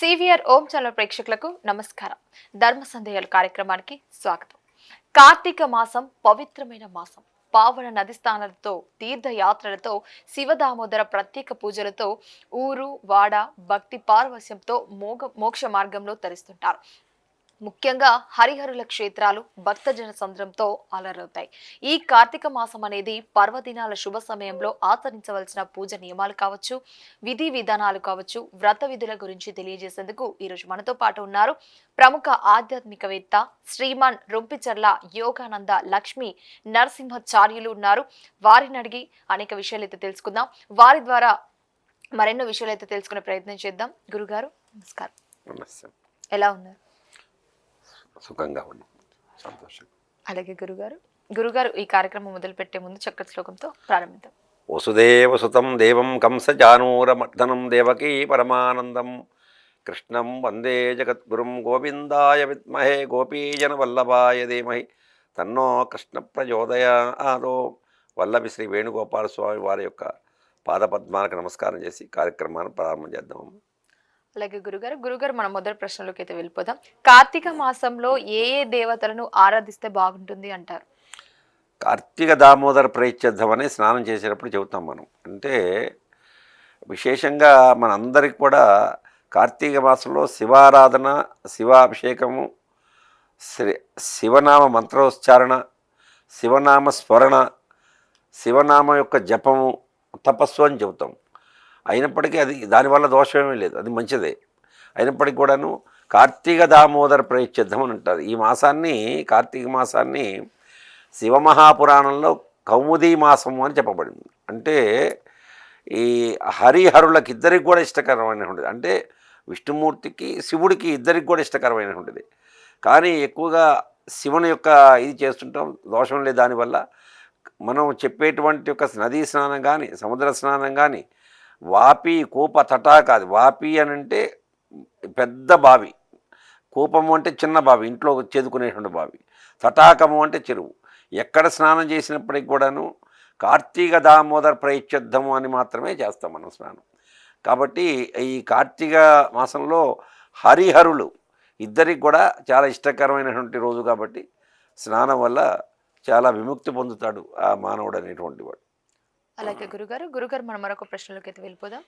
CVR ఓం channel ప్రేక్షకులకు నమస్కారం. ధర్మ సందేహాల కార్యక్రమానికి స్వాగతం. కార్తీక మాసం పవిత్రమైన మాసం. పావన నది స్నానాలతో, తీర్థయాత్రలతో, శివదామోదర ప్రత్యేక పూజలతో ఊరు వాడ భక్తి పారవస్యంతో మోక్ష మార్గంలో తరిస్తుంటారు. ముఖ్యంగా హరిహరుల క్షేత్రాలు భక్తజన సంద్రంతో అలరవుతాయి. ఈ కార్తీక మాసం అనేది పర్వదినాల శుభ సమయంలో ఆచరించవలసిన పూజ నియమాలు కావచ్చు, విధి విధానాలు కావచ్చు, వ్రత విధుల గురించి తెలియజేసేందుకు ఈరోజు మనతో పాటు ఉన్నారు ప్రముఖ ఆధ్యాత్మికవేత్త శ్రీమాన్ రొంపిచర్ల యోగానంద లక్ష్మీ నరసింహాచార్యులు ఉన్నారు. వారిని అడిగి అనేక విషయాలు అయితే తెలుసుకుందాం. వారి ద్వారా మరెన్నో విషయాలు అయితే తెలుసుకునే ప్రయత్నం చేద్దాం. గురుగారు నమస్కారం. ఎలా ఉన్నారు? సుఖంగా ఉంది, సంతోషం. అలాగే గురుగారు ఈ కార్యక్రమం మొదలుపెట్టే ముందు చక్కటి శ్లోకంతో ప్రారంభిద్దాం. వసుదేవ సుతం దేవం కంసచానూరమర్దనం దేవకీ పరమానందం కృష్ణం వందే జగద్గురుం గోవిందాయ విద్మహే గోపీజన వల్లభాయ ధీమహి తన్నో కృష్ణ ప్రచోదయాదో. వల్లభి శ్రీ వేణుగోపాల స్వామి వారి యొక్క పాదపద్మాలకు నమస్కారం చేసి కార్యక్రమాన్ని ప్రారంభం చేద్దాం. అలాగే గురుగారు మనం మొదటి ప్రశ్నలోకి అయితే వెళ్ళిపోదాం. కార్తీక మాసంలో ఏ ఏ దేవతలను ఆరాధిస్తే బాగుంటుంది అంటారు? కార్తీక దామోదర ప్రేత్యర్థమని స్నానం చేసేటప్పుడు చెబుతాం మనం. అంటే విశేషంగా మనందరికి కూడా కార్తీక మాసంలో శివారాధన, శివాభిషేకము, శివనామ మంత్రోచ్చారణ, శివనామ స్మరణ, శివనామ యొక్క జపము, తపస్సు అని చెబుతాం. అయినప్పటికీ అది దానివల్ల దోషమేమీ లేదు, అది మంచిదే. అయినప్పటికీ కూడాను కార్తీక దామోదర ప్రేత్యర్థం అని అంటారు. ఈ మాసాన్ని, కార్తీక మాసాన్ని శివమహాపురాణంలో కౌముదీ మాసము అని చెప్పబడింది. అంటే ఈ హరిహరులకి ఇద్దరికి కూడా ఇష్టకరమైనటువంటిది. అంటే విష్ణుమూర్తికి శివుడికి ఇద్దరికి కూడా ఇష్టకరమైనటువంటిది. కానీ ఎక్కువగా శివుని యొక్క ఇది చేస్తుంటాం, దోషం లేదు. దానివల్ల మనం చెప్పేటువంటి ఒక నదీ స్నానం కానీ, సముద్ర స్నానం కానీ, వాపి కూప తటాక, అది వాపి అని అంటే పెద్ద బావి, కూపము అంటే చిన్న బావి, ఇంట్లో చేదుకునేటువంటి బావి, తటాకము అంటే చెరువు. ఎక్కడ స్నానం చేసినప్పటికి కూడాను కార్తీక దామోదర ప్రేత్యర్థము అని మాత్రమే చేస్తాం మనం స్నానం. కాబట్టి ఈ కార్తీక మాసంలో హరిహరులు ఇద్దరికి కూడా చాలా ఇష్టకరమైనటువంటి రోజు. కాబట్టి స్నానం వల్ల చాలా విముక్తి పొందుతాడు ఆ మానవుడు అనేటువంటి వాడు. అలాగే గురుగారు మనం మరొక ప్రశ్నలోకి అయితే వెళ్ళిపోదాం.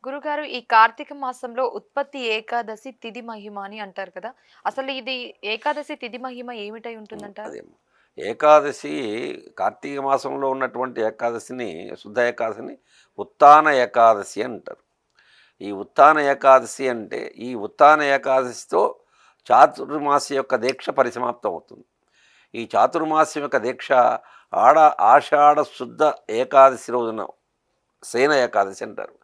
గురుగారు, ఈ కార్తీక మాసంలో ఉత్పత్తి ఏకాదశి తిథి మహిమ అని అంటారు కదా, అసలు ఇది ఏకాదశి తిథి మహిమ ఏమిటై ఉంటుందంటారు? ఏకాదశి కార్తీక మాసంలో ఉన్నటువంటి ఏకాదశిని, శుద్ధ ఏకాదశిని ఉత్తాన ఏకాదశి అంటారు. ఈ ఉత్తాన ఏకాదశి అంటే ఈ ఉత్తాన ఏకాదశితో చాతుర్మాసి యొక్క దీక్ష పరిసమాప్తం అవుతుంది. ఈ చాతుర్మాస్యం యొక్క దీక్ష ఆషాఢ శుద్ధ ఏకాదశి రోజున సేన ఏకాదశి అంటారు.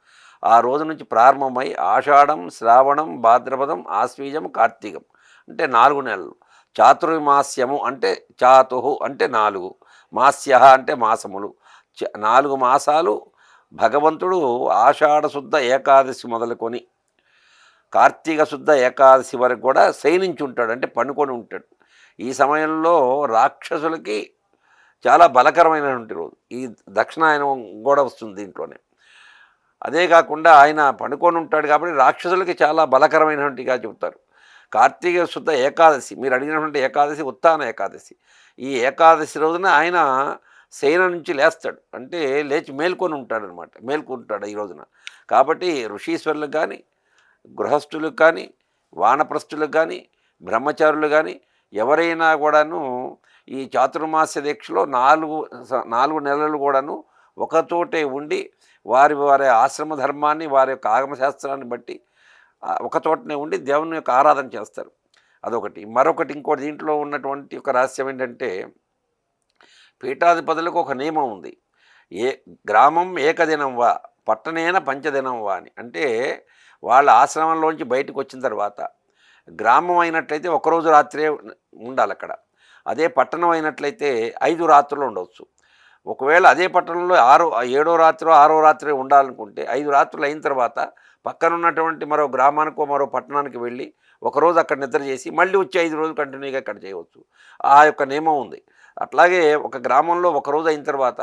ఆ రోజు నుంచి ప్రారంభమై ఆషాఢం, శ్రావణం, భాద్రపదం, ఆశ్వీజం, కార్తీకం అంటే 4 నెలలు. చాతుర్మాస్యము అంటే చాతుహు అంటే 4, మాస్య అంటే మాసములు, 4 మాసాలు భగవంతుడు ఆషాఢ శుద్ధ ఏకాదశి మొదలుకొని కార్తీక శుద్ధ ఏకాదశి వరకు కూడా శయనించి ఉంటాడు, అంటే పండుకొని ఉంటాడు. ఈ సమయంలో రాక్షసులకి చాలా బలకరమైనటువంటి రోజు. ఈ దక్షిణాయనం కూడా వస్తుంది దీంట్లోనే. అదే కాకుండా ఆయన పండుకొని ఉంటాడు కాబట్టి రాక్షసులకి చాలా బలకరమైనటువంటిగా చెబుతారు. కార్తీక శుద్ధ ఏకాదశి, మీరు అడిగినటువంటి ఏకాదశి ఉత్తాన ఏకాదశి. ఈ ఏకాదశి రోజున ఆయన శయన నుంచి లేస్తాడు, అంటే లేచి మేల్కొని ఉంటాడనమాట, మేల్కొంటాడు ఈ రోజున. కాబట్టి ఋషీశ్వరులకు కానీ, గృహస్థులకు కానీ, వానప్రస్థులకు కానీ, బ్రహ్మచారులు కానీ ఎవరైనా కూడాను ఈ చాతుర్మాస్య దీక్షలో 4 నెలలు కూడాను ఒకచోటే ఉండి వారి వారి ఆశ్రమ ధర్మాన్ని, వారి యొక్క ఆగమశాస్త్రాన్ని బట్టి ఒకచోటనే ఉండి దేవుని యొక్క ఆరాధన చేస్తారు. అదొకటి. మరొకటి, ఇంకోటి దీంట్లో ఉన్నటువంటి ఒక రహస్యం ఏంటంటే పీఠాధిపతులకు ఒక నియమం ఉంది. గ్రామం ఏకదినం వా పట్టణేన పంచదినం వా అని. అంటే వాళ్ళ ఆశ్రమంలోంచి బయటకు వచ్చిన తర్వాత గ్రామం అయినట్లయితే ఒకరోజు రాత్రే ఉండాలి అక్కడ. అదే పట్టణం అయినట్లయితే 5 రాత్రులు ఉండవచ్చు. ఒకవేళ అదే పట్టణంలో 7వ రాత్రో 6వ రాత్రి ఉండాలనుకుంటే 5 రాత్రులు అయిన తర్వాత పక్కన ఉన్నటువంటి మరో గ్రామానికో మరో పట్టణానికి వెళ్ళి ఒకరోజు అక్కడ నిద్ర చేసి మళ్ళీ వచ్చి 5 రోజులు కంటిన్యూగా ఇక్కడ చేయవచ్చు. ఆ యొక్క నియమం ఉంది. అట్లాగే ఒక గ్రామంలో ఒకరోజు అయిన తర్వాత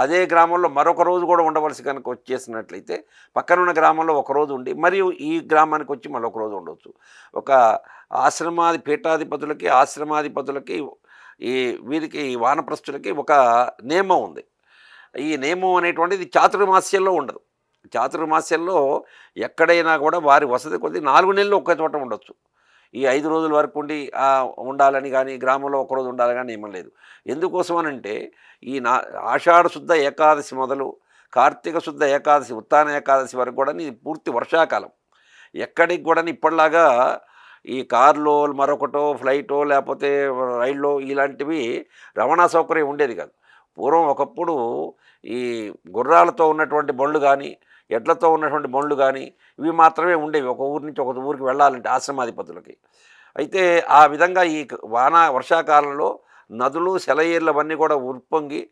అదే గ్రామంలో మరొక రోజు కూడా ఉండవలసి కనుక వచ్చేసినట్లయితే పక్కనున్న గ్రామంలో ఒకరోజు ఉండి మరియు ఈ గ్రామానికి వచ్చి మరొక రోజు ఉండవచ్చు. ఒక పీఠాధిపతులకి ఆశ్రమాధిపతులకి ఈ వీరికి వానప్రస్థులకి ఒక నియమం ఉంది. ఈ నియమం అనేటువంటిది చాతుర్మాస్యంలో ఉండదు. చాతుర్మాస్యంలో ఎక్కడైనా కూడా వారి వసతి కొద్దీ 4 నెలలు ఒకే చోట ఉండొచ్చు. ఈ 5 రోజుల వరకు ఉండి ఉండాలని కానీ గ్రామంలో ఒకరోజు ఉండాలని కానీ నియమం లేదు. ఎందుకోసం అనంటే ఈ ఆషాఢ శుద్ధ ఏకాదశి మొదలు కార్తీక శుద్ధ ఏకాదశి ఉత్తాన ఏకాదశి వరకు కూడా ఇది పూర్తి వర్షాకాలం. ఎక్కడికి కూడా ఇప్పటిలాగా ఈ కార్లో మరొకటో ఫ్లైటో లేకపోతే రైల్లో ఇలాంటివి రవాణా సౌకర్యం ఉండేది కాదు. పూర్వం ఒకప్పుడు ఈ గుర్రాలతో ఉన్నటువంటి బండ్లు కానీ ఎడ్లతో ఉన్నటువంటి బండ్లు కానీ ఇవి మాత్రమే ఉండేవి ఒక ఊరి నుంచి ఒక ఊరికి వెళ్ళాలంటే ఆశ్రమాధిపతులకి. అయితే ఆ విధంగా ఈ వర్షాకాలంలో నదులు సెలయేర్లు అవన్నీ కూడా ఉప్పొంగి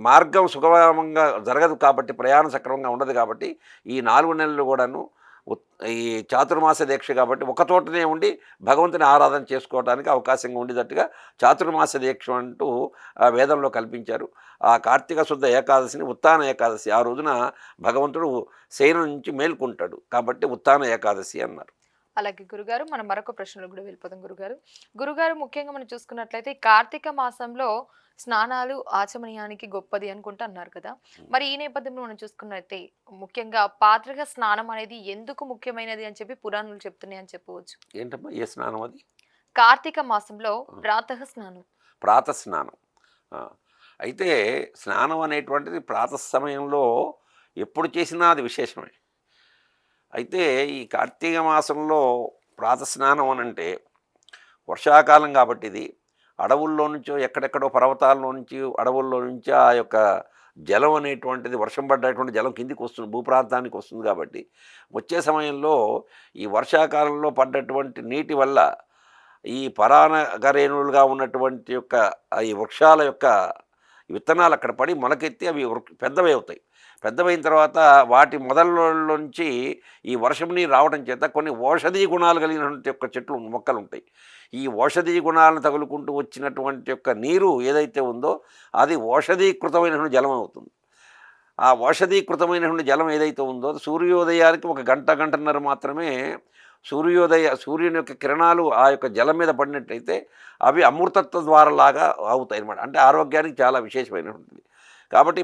మార్గం సుగమంగా జరగదు కాబట్టి ప్రయాణం సక్రమంగా ఉండదు కాబట్టి ఈ 4 నెలలు కూడాను ఈ చాతుర్మాస దీక్ష కాబట్టి ఒక చోటనే ఉండి భగవంతుని ఆరాధన చేసుకోవడానికి అవకాశంగా ఉండేటట్టుగా చాతుర్మాస దీక్ష అంటూ ఆ వేదంలో కల్పించారు. ఆ కార్తీక శుద్ధ ఏకాదశిని ఉత్తాన ఏకాదశి. ఆ రోజున భగవంతుడు శయనం నుంచి మేల్కొంటాడు కాబట్టి ఉత్తాన ఏకాదశి అన్నారు. అలాగే గురుగారు, మనం మరొక ప్రశ్నలు కూడా వెళ్ళిపోదాం. గురుగారు ముఖ్యంగా మనం చూసుకున్నట్లయితే ఈ కార్తీక మాసంలో స్నానాలు ఆచమనీయానికి గొప్పది అనుకుంటూ అన్నారు కదా. మరి ఈ నేపథ్యంలో మనం చూసుకున్నట్లయితే ముఖ్యంగా పాత్రక స్నానం అనేది ఎందుకు ముఖ్యమైనది అని చెప్పి పురాణాలు చెప్తున్నాయి అని చెప్పవచ్చు. ఏంటమ్మా ఏ స్నానం అది? కార్తీక మాసంలో ప్రాతః స్నానం. ప్రాతః స్నానం. అయితే స్నానం అనేటువంటిది ప్రాతః సమయంలో ఎప్పుడు చేసినా అది విశేషమే. అయితే ఈ కార్తీక మాసంలో ప్రాతస్నానం అని అంటే వర్షాకాలం కాబట్టి ఇది అడవుల్లో నుంచో ఎక్కడెక్కడో పర్వతాల్లో నుంచి అడవుల్లో నుంచి ఆ యొక్క జలం అనేటువంటిది వర్షం పడ్డటువంటి జలం కిందికి వస్తుంది భూప్రాంతానికి వస్తుంది కాబట్టి వచ్చే సమయంలో ఈ వర్షాకాలంలో పడ్డటువంటి నీటి వల్ల ఈ పరాన్నగరేణులుగా ఉన్నటువంటి యొక్క ఈ వృక్షాల యొక్క విత్తనాలు అక్కడ పడి మొలకెత్తి అవి పెద్దవి అవుతాయి. పెద్దవైన తర్వాత వాటి మొదల్లోంచి ఈ వర్షం నీరు రావడం చేత కొన్ని ఔషధీయ గుణాలు కలిగినటువంటి యొక్క చెట్లు మొక్కలు ఉంటాయి. ఈ ఔషధీయ గుణాలను తగులుకుంటూ వచ్చినటువంటి యొక్క నీరు ఏదైతే ఉందో అది ఔషధీకృతమైనటువంటి జలం అవుతుంది. ఆ ఔషధీకృతమైనటువంటి జలం ఏదైతే ఉందో సూర్యోదయానికి ఒక గంటన్నర మాత్రమే సూర్యుని యొక్క కిరణాలు ఆ యొక్క జలం మీద పడినట్టయితే అవి అమృతత్వ ద్వారలాగా అవుతాయి అన్నమాట. అంటే ఆరోగ్యానికి చాలా విశేషమైనటువంటిది. కాబట్టి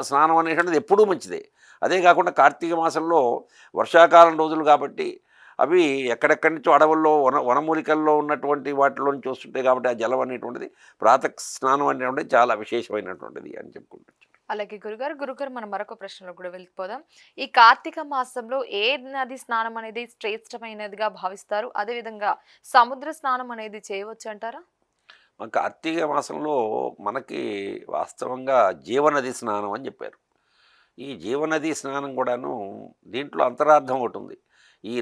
స్నానం అనేటువంటిది ఎప్పుడూ మంచిదే. అదే కాకుండా కార్తీక మాసంలో వర్షాకాలం రోజులు కాబట్టి అవి ఎక్కడెక్కడి నుంచో అడవుల్లో వనమూలికల్లో ఉన్నటువంటి వాటిలో నుంచి వస్తుంటాయి కాబట్టి ఆ జలం అనేటువంటిది స్నానం అనేటువంటిది చాలా విశేషమైనటువంటిది అని చెప్పుకుంటారు. అలాగే గురుగారు మనం మరొక ప్రశ్నలో కూడా వెళ్ళిపోదాం. ఈ కార్తీక మాసంలో ఏ నది స్నానం అనేది శ్రేష్టమైనదిగా భావిస్తారు? అదేవిధంగా సముద్ర స్నానం అనేది చేయవచ్చు అంటారా? కార్తీక మాసంలో మనకి వాస్తవంగా జీవనది స్నానం అని చెప్పారు. ఈ జీవనది స్నానం కూడాను దీంట్లో అంతరార్థం ఒకటి ఉంది. ఈ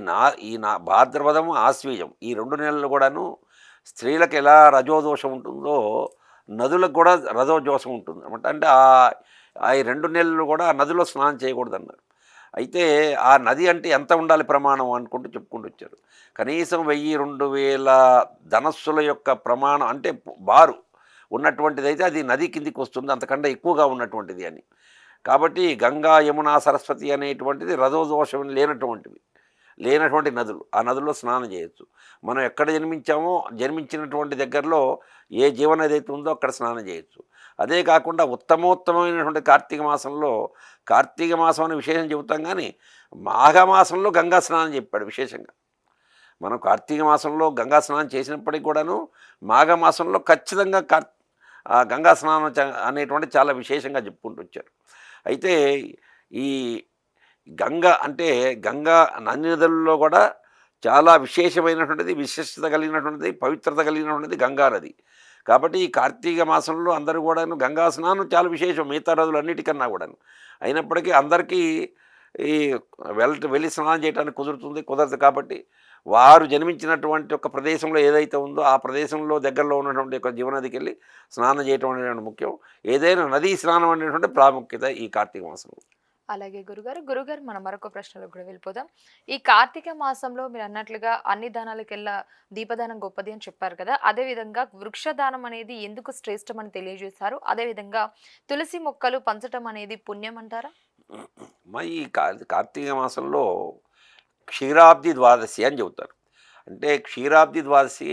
భాద్రపదము ఆశ్వీజం ఈ 2 నెలలు కూడాను స్త్రీలకు ఎలా రజోదోషం ఉంటుందో నదులకు కూడా రజోదోషం ఉంటుంది అనమాట. అంటే ఈ 2 నెలలు కూడా నదిలో స్నానం చేయకూడదు అన్నారు. అయితే ఆ నది అంటే ఎంత ఉండాలి ప్రమాణం అనుకుంటూ చెప్పుకుంటూ వచ్చారు. కనీసం 1000-2000 ధనస్సుల యొక్క ప్రమాణం అంటే బారు ఉన్నటువంటిది అయితే అది నది కిందికి వస్తుంది, అంతకంటే ఎక్కువగా ఉన్నటువంటిది అని. కాబట్టి గంగా యమున సరస్వతి అనేటువంటిది రజోదోషం లేనటువంటి నదులు. ఆ నదుల్లో స్నానం చేయొచ్చు. మనం ఎక్కడ జన్మించినటువంటి దగ్గరలో ఏ జీవనది అయితే ఉందో అక్కడ స్నానం చేయొచ్చు. అదే కాకుండా ఉత్తమోత్తమైనటువంటి కార్తీక మాసం అనే విశేషం చెబుతాం కానీ మాఘమాసంలో గంగా స్నానం చెప్పాడు విశేషంగా. మనం కార్తీక మాసంలో గంగా స్నానం చేసినప్పటికీ కూడాను మాఘమాసంలో ఖచ్చితంగా గంగా స్నానం అనేటువంటి చాలా విశేషంగా చెప్పుకుంటూ వచ్చారు. అయితే ఈ గంగా అన్ని నదుల్లో కూడా చాలా విశేషమైనటువంటిది, విశిష్టత కలిగినటువంటిది, పవిత్రత కలిగినటువంటిది గంగా నది. కాబట్టి ఈ కార్తీక మాసంలో అందరూ కూడాను గంగా స్నానం చాలా విశేషం మిగతా నదులన్నిటికన్నా కూడాను. అయినప్పటికీ అందరికీ ఈ వెళ్ళి స్నానం చేయడానికి కుదరదు కాబట్టి వారు జన్మించినటువంటి ఒక ప్రదేశంలో ఏదైతే ఉందో ఆ ప్రదేశంలో దగ్గరలో ఉన్నటువంటి ఒక జీవనదికి వెళ్ళి స్నానం చేయటం అనేటువంటి ముఖ్యం. ఏదైనా నదీ స్నానం అనేటువంటి ప్రాముఖ్యత ఈ కార్తీక మాసంలో. అలాగే గురుగారు మనం మరొక ప్రశ్నలోకి కూడా వెళ్ళిపోదాం. ఈ కార్తీక మాసంలో మీరు అన్నట్లుగా అన్ని దానాలకెల్లా దీపదానం గొప్పది అని చెప్పారు కదా! అదే విధంగా వృక్షదానం అనేది ఎందుకు శ్రేష్టమని తెలియజేశారు? అదే విధంగా తులసి మొక్కలు పంచటం అనేది పుణ్యం అంటారా? మరి ఈ కార్తీక మాసంలో క్షీరాబ్ది ద్వాదశి అని చెబుతారు. అంటే క్షీరాబ్ది ద్వాదశి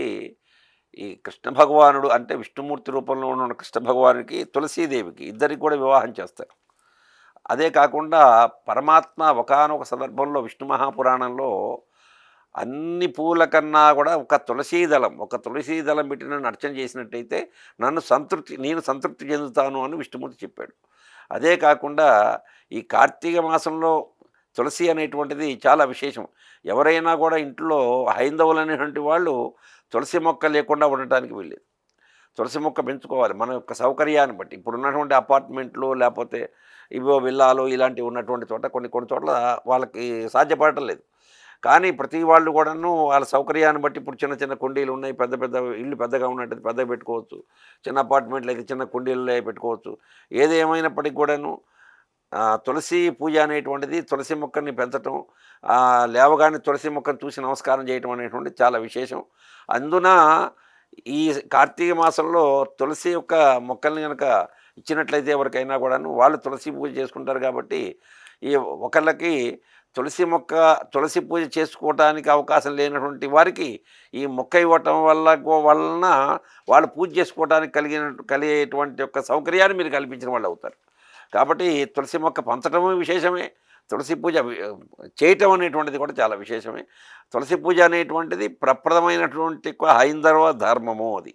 ఈ కృష్ణ భగవానుడు అంటే విష్ణుమూర్తి రూపంలో ఉన్న కృష్ణ భగవానుడికి, తులసీదేవికి ఇద్దరికి కూడా వివాహం చేస్తారు. అదే కాకుండా పరమాత్మ ఒకానొక సందర్భంలో విష్ణు మహాపురాణంలో అన్ని పూల కన్నా కూడా ఒక తులసీ దళం పెట్టి నన్ను అర్చన చేసినట్టయితే నేను సంతృప్తి చెందుతాను అని విష్ణుమూర్తి చెప్పాడు. అదే కాకుండా ఈ కార్తీక మాసంలో తులసి అనేటువంటిది చాలా విశేషం. ఎవరైనా కూడా ఇంట్లో హైందవులైనటువంటి వాళ్ళు తులసి మొక్క లేకుండా ఉండటానికి వీల్లేదు. తులసి మొక్క పెంచుకోవాలి మన యొక్క సౌకర్యాన్ని బట్టి. ఇప్పుడు ఉన్నటువంటి అపార్ట్మెంట్లు లేకపోతే ఇవో విల్లాలు ఇలాంటివి ఉన్నటువంటి చోట కొన్ని కొన్ని చోట్ల వాళ్ళకి సాధ్యపడటం లేదు. కానీ ప్రతి వాళ్ళు కూడాను వాళ్ళ సౌకర్యాన్ని బట్టి ఇప్పుడు చిన్న చిన్న కుండీలు ఉన్నాయి. పెద్ద పెద్ద ఇల్లు పెద్దగా ఉన్నట్టయితే పెద్దగా పెట్టుకోవచ్చు. చిన్న అపార్ట్మెంట్లు అయితే చిన్న కుండీల్లో పెట్టుకోవచ్చు. ఏది ఏమైనప్పటికి కూడాను తులసి పూజ అనేటువంటిది, తులసి మొక్కని పెంచటం, లేవగానే తులసి మొక్కను చూసి నమస్కారం చేయటం అనేటువంటిది చాలా విశేషం. అందున ఈ కార్తీక మాసంలో తులసి యొక్క మొక్కల్ని గనక ఇచ్చినట్లయితే ఎవరికైనా కూడాను వాళ్ళు తులసి పూజ చేసుకుంటారు కాబట్టి, ఈ ఒకళ్ళకి తులసి పూజ చేసుకోవటానికి అవకాశం లేనటువంటి వారికి ఈ మొక్క ఇవ్వటం వలన వాళ్ళు పూజ చేసుకోవడానికి కలిగేటువంటి యొక్క సౌకర్యాన్ని మీరు కల్పించిన వాళ్ళు అవుతారు. కాబట్టి తులసి మొక్క పంచటము విశేషమే. తులసి పూజ చేయటం అనేటువంటిది కూడా చాలా విశేషమే. తులసి పూజ అనేటువంటిది ప్రప్రదమైనటువంటి హైందవ ధర్మము అది.